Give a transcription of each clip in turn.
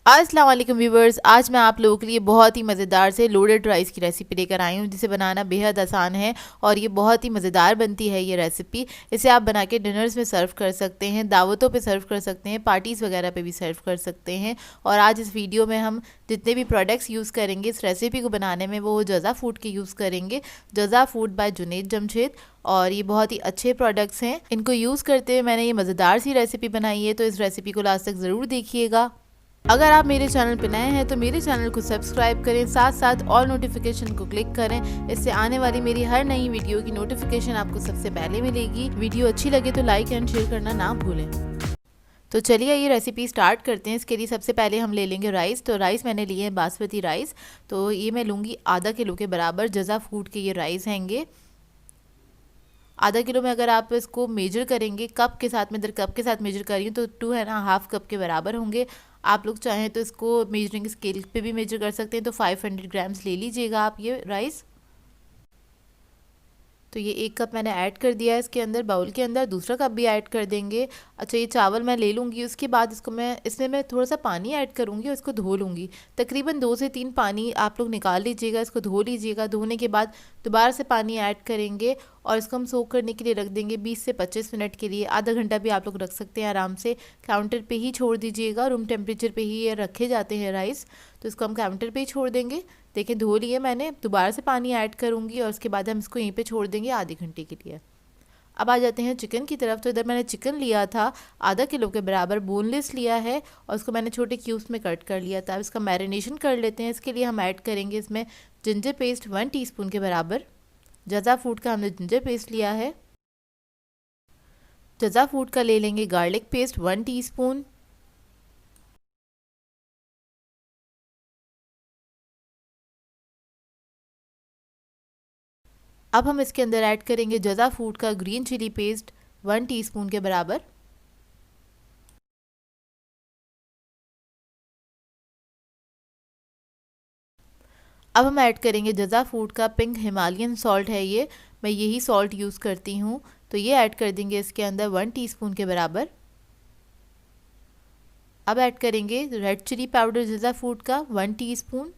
अस्सलाम वालेकुम व्यूवर्स, आज मैं आप लोगों के लिए बहुत ही मज़ेदार से लोडेड राइस की रेसिपी लेकर आई हूँ जिसे बनाना बेहद आसान है और ये बहुत ही मज़ेदार बनती है ये रेसिपी। इसे आप बना के डिनर्स में सर्व कर सकते हैं, दावतों पे सर्व कर सकते हैं, पार्टीज़ वगैरह पे भी सर्व कर सकते हैं। और आज इस वीडियो में हम जितने भी प्रोडक्ट्स यूज़ करेंगे इस रेसिपी को बनाने में वो जज़ा फूड के यूज़ करेंगे। जज़ा फूड बाय जुनैद जमशेद, और ये बहुत ही अच्छे प्रोडक्ट्स हैं। इनको यूज़ करते हुए मैंने ये मज़ेदार सी रेसिपी बनाई है, तो इस रेसिपी को लास्ट तक ज़रूर देखिएगा। अगर आप मेरे चैनल पर नए हैं तो मेरे चैनल को सब्सक्राइब करें, साथ साथ ऑल नोटिफिकेशन को क्लिक करें। इससे आने वाली मेरी हर नई वीडियो की नोटिफिकेशन आपको सबसे पहले मिलेगी। वीडियो अच्छी लगे तो लाइक एंड शेयर करना ना भूलें। तो चलिए ये रेसिपी स्टार्ट करते हैं। इसके लिए सबसे पहले हम ले लेंगे राइस। तो राइस मैंने लिए हैं बासमती राइस, तो ये मैं लूँगी आधा किलो के बराबर। जज़ा फूड के ये राइस हैंगे। आधा किलो में अगर आप इसको मेजर करेंगे कप के साथ में, इधर कप के साथ मेजर कर रही हूँ तो 2 है ना हाफ कप के बराबर होंगे। आप लोग चाहें तो इसको मेजरिंग स्केल पे भी मेजर कर सकते हैं, तो 500 ग्राम्स ले लीजिएगा आप ये राइस। तो ये 1 कप मैंने ऐड कर दिया है इसके अंदर, बाउल के अंदर। दूसरा कप भी ऐड कर देंगे। अच्छा, ये चावल मैं ले लूँगी। उसके बाद इसको इसमें मैं थोड़ा सा पानी ऐड करूँगी और इसको धो लूँगी। तकरीबन 2 से 3 पानी आप लोग निकाल लीजिएगा, इसको धो लीजिएगा। धोने के बाद दोबारा से पानी ऐड करेंगे और इसको हम सोक करने के लिए रख देंगे 20 से 25 मिनट के लिए। आधा घंटा भी आप लोग रख सकते हैं आराम से। काउंटर पे ही छोड़ दीजिएगा, रूम टेम्परेचर पे ही ये रखे जाते हैं राइस, तो इसको हम काउंटर पे ही छोड़ देंगे। देखिए धो लिए मैंने, दोबारा से पानी ऐड करूँगी और उसके बाद हम इसको यहीं पे छोड़ देंगे आधे घंटे के लिए। अब आ जाते हैं चिकन की तरफ। तो इधर मैंने चिकन लिया था आधा किलो के बराबर, बोनलेस लिया है और उसको मैंने छोटे क्यूब्स में कट कर लिया था। अब इसका मैरिनेशन कर लेते हैं। इसके लिए हम ऐड करेंगे इसमें जिंजर पेस्ट 1 टीस्पून के बराबर। जज़ा फूड का हमने जिंजर पेस्ट लिया है। जज़ा फूड का ले लेंगे गार्लिक पेस्ट 1 टीस्पून। अब हम इसके अंदर ऐड करेंगे जज़ा फूड का ग्रीन चिली पेस्ट 1 टीस्पून के बराबर। अब हम ऐड करेंगे जज़ा फूड का पिंक हिमालयन सॉल्ट है ये, मैं यही सॉल्ट यूज़ करती हूँ। तो ये ऐड कर देंगे इसके अंदर 1 टीस्पून के बराबर। अब ऐड करेंगे रेड चिली पाउडर जज़ा फूड का 1 टीस्पून।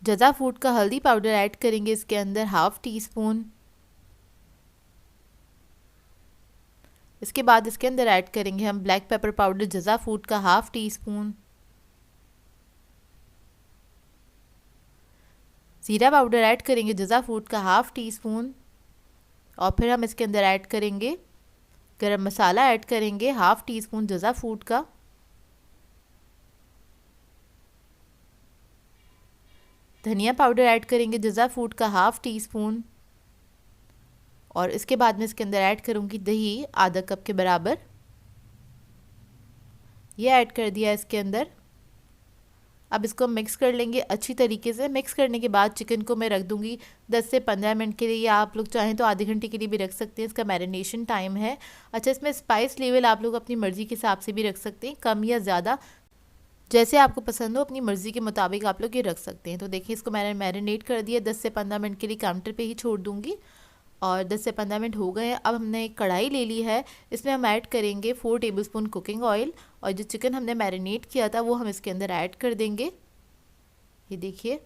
जज़ा फूड का हल्दी पाउडर ऐड करेंगे इसके अंदर हाफ टी स्पून। इसके बाद इसके अंदर ऐड करेंगे हम ब्लैक पेपर पाउडर जज़ा फूड का हाफ टी स्पून। ज़ीरा पाउडर ऐड करेंगे जज़ा फूड का हाफ टी स्पून। और फिर हम इसके अंदर ऐड करेंगे गरम मसाला ऐड करेंगे हाफ टी स्पून जज़ा फूड का। धनिया पाउडर ऐड करेंगे जज़ा फूड का हाफ टी स्पून। और इसके बाद में इसके अंदर ऐड करूँगी दही आधा कप के बराबर। ये ऐड कर दिया इसके अंदर। अब इसको मिक्स कर लेंगे अच्छी तरीके से। मिक्स करने के बाद चिकन को मैं रख दूँगी 10 से 15 मिनट के लिए, या आप लोग चाहें तो आधे घंटे के लिए भी रख सकते हैं। इसका मैरिनेशन टाइम है। अच्छा, इसमें स्पाइस लेवल आप लोग अपनी मर्ज़ी के हिसाब से भी रख सकते हैं, कम या ज़्यादा, जैसे आपको पसंद हो अपनी मर्ज़ी के मुताबिक आप लोग ये रख सकते हैं। तो देखिए इसको मैंने मैरिनेट कर दिया 10 से 15 मिनट के लिए, काउंटर पे ही छोड़ दूँगी। और 10 से 15 मिनट हो गए हैं। अब हमने एक कढ़ाई ले ली है, इसमें हम ऐड करेंगे 4 टेबलस्पून कुकिंग ऑयल, और जो चिकन हमने मैरिनेट किया था वो हम इसके अंदर ऐड कर देंगे। ये देखिए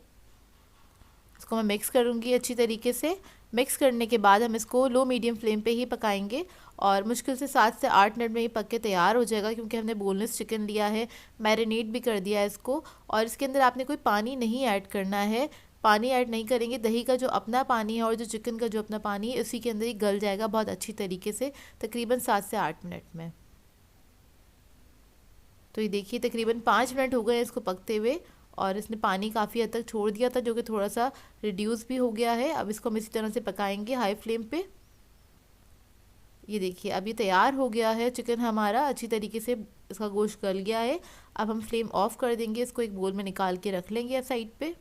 इसको मैं मिक्स करूँगी अच्छी तरीके से। मिक्स करने के बाद हम इसको लो मीडियम फ्लेम पे ही पकाएंगे और मुश्किल से 7 से 8 मिनट में ये पक के तैयार हो जाएगा, क्योंकि हमने बोनलेस चिकन लिया है, मैरिनेट भी कर दिया है इसको। और इसके अंदर आपने कोई पानी नहीं ऐड करना है, पानी ऐड नहीं करेंगे। दही का जो अपना पानी है और जो चिकन का जो अपना पानी है उसी के अंदर ही गल जाएगा बहुत अच्छी तरीके से, तकरीबन 7 से 8 मिनट में। तो ये देखिए तकरीबन 5 मिनट हो गए हैं इसको पकते हुए, और इसने पानी काफ़ी हद तक छोड़ दिया था, जो कि थोड़ा सा रिड्यूस भी हो गया है। अब इसको हम इसी तरह से पकाएंगे हाई फ्लेम पे। ये देखिए अब ये तैयार हो गया है चिकन हमारा, अच्छी तरीके से इसका गोश्त गल गया है। अब हम फ्लेम ऑफ कर देंगे, इसको एक बोल में निकाल के रख लेंगे साइड पे।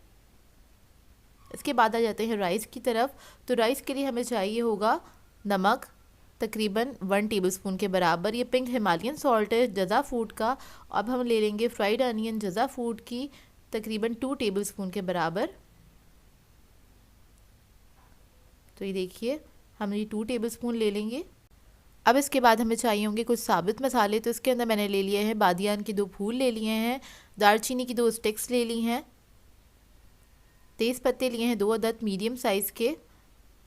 इसके बाद आ जाते हैं राइस की तरफ। तो राइस के लिए हमें चाहिए होगा नमक तकरीबन 1 टेबलस्पून के बराबर। ये पिंक हिमालयन सॉल्ट है जज़ा फूड का। अब हम ले लेंगे फ्राइड अनियन जज़ा फूड की तकरीबन 2 टेबलस्पून के बराबर। तो ये देखिए हम ये 2 टेबलस्पून ले लेंगे। अब इसके बाद हमें चाहिए होंगे कुछ साबित मसाले। तो इसके अंदर मैंने ले लिए हैं बादियान के 2 फूल ले लिए हैं, दालचीनी की 2 स्टिक्स ले ली हैं, तेज़ पत्ते लिए हैं 2 अदद मीडियम साइज़ के,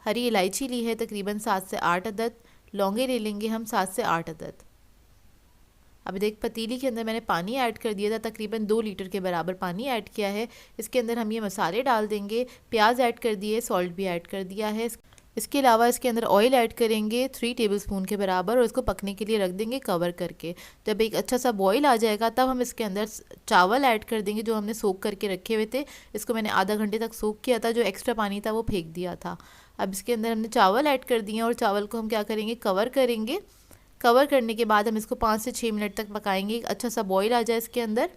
हरी इलायची ली है तकरीबन 7 से 8 अदद, लौंगे ले लेंगे हम 7 से 8 अदद। अब देख पतीली के अंदर मैंने पानी ऐड कर दिया था, तकरीबन 2 लीटर के बराबर पानी ऐड किया है। इसके अंदर हम ये मसाले डाल देंगे, प्याज ऐड कर दिए, सॉल्ट भी ऐड कर दिया है। इसके अलावा इसके अंदर ऑयल ऐड करेंगे 3 टेबलस्पून के बराबर और इसको पकने के लिए रख देंगे कवर करके। जब एक अच्छा सा बॉईल आ जाएगा तब हम इसके अंदर चावल ऐड कर देंगे जो हमने सोक करके रखे हुए थे। इसको मैंने आधा घंटे तक सोक किया था, जो एक्स्ट्रा पानी था वो फेंक दिया था। अब इसके अंदर हमने चावल ऐड कर दिए और चावल को हम क्या करेंगे, कवर करेंगे। कवर करने के बाद हम इसको 5 से 6 मिनट तक पकाएंगे, एक अच्छा सा बॉईल आ जाए इसके अंदर।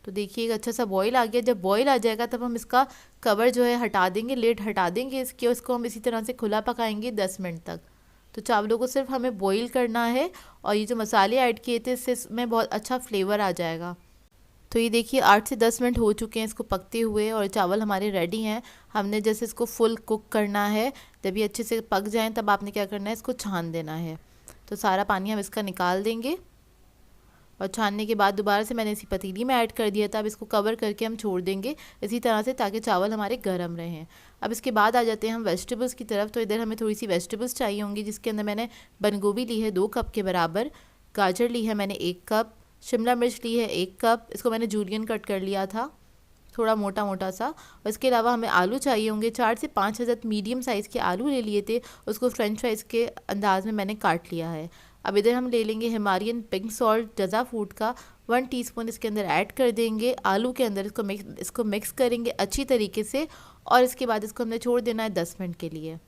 तो देखिए एक अच्छा सा बॉईल आ गया। जब बॉईल आ जाएगा तब हम इसका कवर जो है हटा देंगे, लिड हटा देंगे इसके, उसको हम इसी तरह से खुला पकाएंगे 10 मिनट तक। तो चावलों को सिर्फ हमें बॉईल करना है और ये जो मसाले ऐड किए थे इससे इसमें बहुत अच्छा फ्लेवर आ जाएगा। तो ये देखिए 8 से 10 मिनट हो चुके हैं इसको पकते हुए और चावल हमारे रेडी हैं। हमने जैसे इसको फुल कुक करना है, जब ये अच्छे से पक जाएं तब आपने क्या करना है, इसको छान देना है। तो सारा पानी हम इसका निकाल देंगे और छानने के बाद दोबारा से मैंने इसी पतीली में ऐड कर दिया था। अब इसको कवर करके हम छोड़ देंगे इसी तरह से, ताकि चावल हमारे गर्म रहें। अब इसके बाद आ जाते हैं हम वेजिटेबल्स की तरफ। तो इधर हमें थोड़ी सी वेजिटेबल्स चाहिए होंगी, जिसके अंदर मैंने बंद गोभी ली है 2 कप के बराबर, गाजर ली है मैंने 1 कप, शिमला मिर्च ली है 1 कप, इसको मैंने जूलियन कट कर लिया था थोड़ा मोटा मोटा सा। और इसके अलावा हमें आलू चाहिए होंगे, 4 से 5 अदद मीडियम साइज़ के आलू ले लिए थे, उसको फ्रेंच फ्राइज़ के अंदाज में मैंने काट लिया है। अब इधर हम ले लेंगे हिमालयन पिंक सॉल्ट जज़ा फूड का 1 टीस्पून इसके अंदर ऐड कर देंगे आलू के अंदर। इसको मिक्स करेंगे अच्छी तरीके से और इसके बाद इसको हमने छोड़ देना है 10 मिनट के लिए।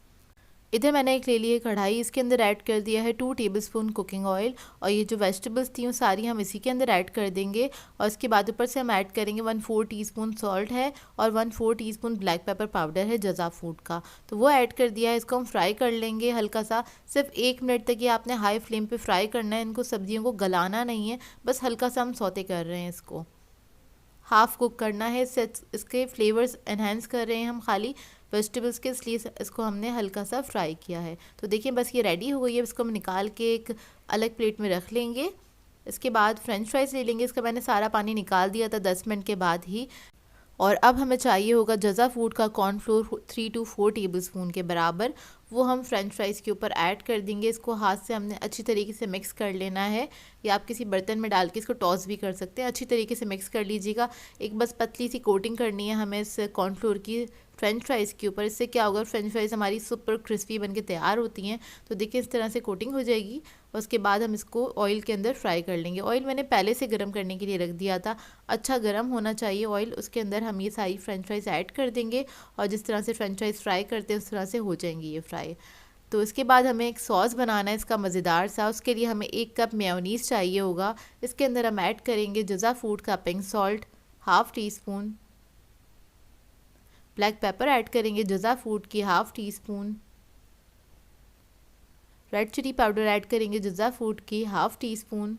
इधर मैंने एक ले ली है कढ़ाई, इसके अंदर ऐड कर दिया है 2 टेबलस्पून कुकिंग ऑयल और ये जो वेजिटेबल्स थी वो सारी हम इसी के अंदर ऐड कर देंगे। और इसके बाद ऊपर से हम ऐड करेंगे 1/4 टीस्पून सॉल्ट है और 1/4 टीस्पून ब्लैक पेपर पाउडर है जज़ा फूड का, तो वो ऐड कर दिया है। इसको हम फ्राई कर लेंगे हल्का सा, सिर्फ 1 मिनट तक ये आपने हाई फ्लेम पर फ्राई करना है। इनको सब्जियों को गलाना नहीं है, बस हल्का सा हम सौते कर रहे हैं, इसको हाफ़ कुक करना है। इसके फ्लेवर्स एनहेंस कर रहे हैं हम खाली वेजिटेबल्स के, इसलिए इसको हमने हल्का सा फ्राई किया है। तो देखिए बस ये रेडी हो गई है। इसको हम निकाल के एक अलग प्लेट में रख लेंगे। इसके बाद फ्रेंच फ्राइज़ ले लेंगे, इसका मैंने सारा पानी निकाल दिया था 10 मिनट के बाद ही। और अब हमें चाहिए होगा जज़ा फूड का कॉर्नफ्लोर 3 to 4 टेबलस्पून के बराबर, वो हम फ्रेंच फ्राइज़ के ऊपर ऐड कर देंगे। इसको हाथ से हमने अच्छी तरीके से मिक्स कर लेना है, या आप किसी बर्तन में डाल के इसको टॉस भी कर सकते हैं। अच्छी तरीके से मिक्स कर लीजिएगा। एक बस पतली सी कोटिंग करनी है हमें इस कॉर्नफ्लोर की फ्रेंच फ्राइज़ के ऊपर। इससे क्या होगा, फ्रेंच फ्राइज़ हमारी सुपर क्रिस्पी बन के तैयार होती हैं। तो देखिए इस तरह से कोटिंग हो जाएगी और उसके बाद हम इसको ऑयल के अंदर फ्राई कर लेंगे। ऑयल मैंने पहले से गर्म करने के लिए रख दिया था, अच्छा गर्म होना चाहिए ऑयल। उसके अंदर हम ये सारी फ्रेंच फ्राइज़ ऐड कर देंगे और जिस तरह से फ्रेंच फ्राइज़ फ्राई करते हैं उस तरह से हो जाएंगी ये फ्राई। तो इसके बाद हमें एक सॉस बनाना है इसका मज़ेदार सा। उसके लिए हमें 1 कप मेयोनीज़ चाहिए होगा। इसके अंदर हम ऐड करेंगे जज़ा फूड का pink salt half teaspoon, black pepper add करेंगे जज़ा फूड की half teaspoon, red chilli powder add करेंगे जज़ा फूड की हाफ़ टीस्पून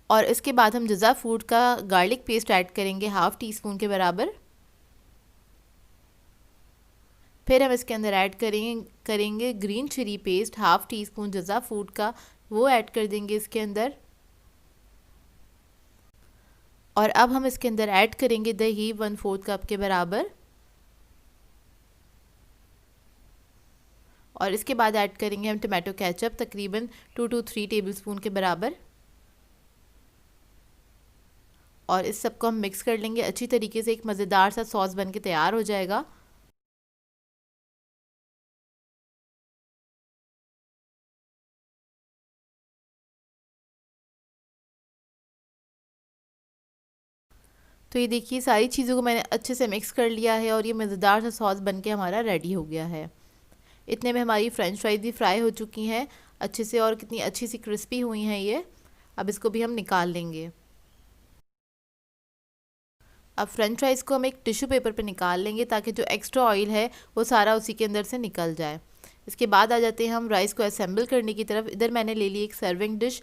और इसके बाद हम जज़ा फूड का गार्लिक पेस्ट ऐड करेंगे हाफ़ टीस्पून के बराबर। फिर हम इसके अंदर ऐड करेंगे green chilli paste half teaspoon Jazaa food का, वो ऐड कर देंगे इसके अंदर। और अब हम इसके अंदर ऐड करेंगे दही 1/4 कप के बराबर और इसके बाद ऐड करेंगे हम टमाटो केचप तकरीबन 2 to 3 टेबलस्पून के बराबर और इस सबको हम मिक्स कर लेंगे अच्छी तरीके से। एक मज़ेदार सा सॉस बन के तैयार हो जाएगा। तो ये देखिए सारी चीज़ों को मैंने अच्छे से मिक्स कर लिया है और ये मज़ेदार सा सॉस बन के हमारा रेडी हो गया है। इतने में हमारी फ्रेंच फ्राइज़ भी फ्राई हो चुकी हैं अच्छे से और कितनी अच्छी सी क्रिस्पी हुई हैं ये। अब इसको भी हम निकाल लेंगे। अब फ्रेंच फ्राइज़ को हम एक टिश्यू पेपर पे निकाल लेंगे ताकि जो एक्स्ट्रा ऑयल है वो सारा उसी के अंदर से निकल जाए। इसके बाद आ जाते हैं हम राइस को असेंबल करने की तरफ। इधर मैंने ले ली एक सर्विंग डिश,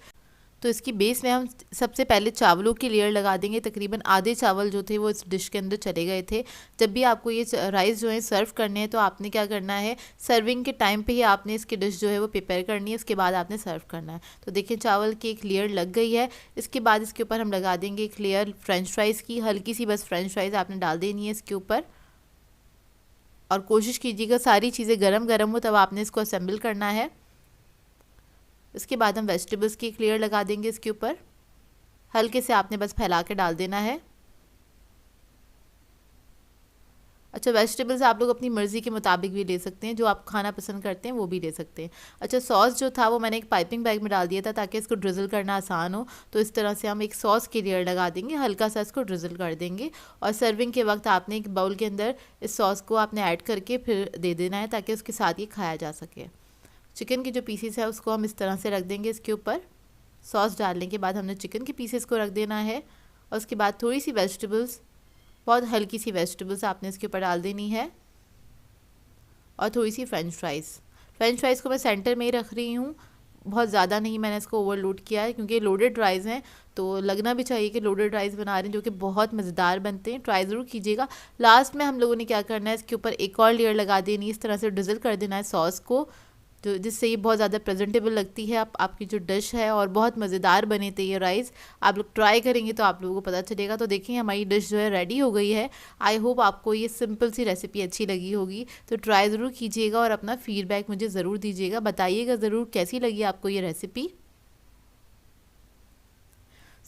तो इसकी बेस में हम सबसे पहले चावलों की लेयर लगा देंगे। तकरीबन आधे चावल जो थे वो इस डिश के अंदर चले गए थे। जब भी आपको ये राइस जो है सर्व करने हैं तो आपने क्या करना है, सर्विंग के टाइम पे ही आपने इसकी डिश जो है वो प्रिपेयर करनी है, इसके बाद आपने सर्व करना है। तो देखिए चावल की एक लेयर लग गई है। इसके बाद इसके ऊपर हम लगा देंगे एक लेयर फ्रेंच फ्राइज़ की, हल्की सी बस फ्रेंच फ्राइज़ आपने डाल देनी है इसके ऊपर। और कोशिश कीजिएगा सारी चीज़ें गरम गरम हो, तब आपने इसको असेंबल करना है। इसके बाद हम वेजिटेबल्स की एक लेयर लगा देंगे इसके ऊपर। हल्के से आपने बस फैला के डाल देना है। अच्छा, वेजिटेबल्स आप लोग अपनी मर्ज़ी के मुताबिक भी ले सकते हैं, जो आप खाना पसंद करते हैं वो भी ले सकते हैं। अच्छा, सॉस जो था वो मैंने एक पाइपिंग बैग में डाल दिया था ताकि इसको ड्रिज़ल करना आसान हो। तो इस तरह से हम एक सॉस की लेयर लगा देंगे, हल्का सा इसको ड्रिज़ल कर देंगे। और सर्विंग के वक्त आपने एक बाउल के अंदर इस सॉस को आपने ऐड करके फिर दे देना है ताकि उसके साथ ये खाया जा सके। चिकन के जो पीसेस है उसको हम इस तरह से रख देंगे इसके ऊपर। सॉस डालने के बाद हमने चिकन के पीसेस को रख देना है और उसके बाद थोड़ी सी वेजिटेबल्स, बहुत हल्की सी वेजिटेबल्स आपने इसके ऊपर डाल देनी है और थोड़ी सी फ्रेंच फ्राइज़ को मैं सेंटर में ही रख रही हूँ, बहुत ज़्यादा नहीं मैंने इसको ओवरलोड किया है क्योंकि लोडेड राइस हैं तो लगना भी चाहिए कि लोडेड राइस बना रहे हैं, जो कि बहुत मज़ेदार बनते हैं। ट्राई ज़रूर कीजिएगा। लास्ट में हम लोगों ने क्या करना है, इसके ऊपर एक और लेयर लगा देनी है, इस तरह से ड्रिज़ल कर देना है सॉस को, जो जिससे ये बहुत ज़्यादा प्रेजेंटेबल लगती है आपकी जो डिश है और बहुत मज़ेदार बने थे ये राइस। आप लोग ट्राई करेंगे तो आप लोगों को पता चलेगा। तो देखिए हमारी डिश जो है रेडी हो गई है। आई होप आपको ये सिंपल सी रेसिपी अच्छी लगी होगी। तो ट्राई ज़रूर कीजिएगा और अपना फीडबैक मुझे ज़रूर दीजिएगा, बताइएगा ज़रूर कैसी लगी आपको ये रेसिपी।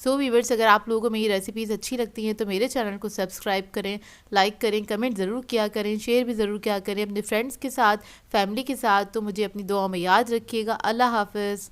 सो व्यूअर्स, अगर आप लोगों को मेरी रेसिपीज़ अच्छी लगती हैं तो मेरे चैनल को सब्सक्राइब करें, लाइक करें, कमेंट ज़रूर किया करें, शेयर भी ज़रूर किया करें अपने फ्रेंड्स के साथ, फैमिली के साथ। तो मुझे अपनी दुआ में याद रखिएगा। अल्लाह हाफ़िज़।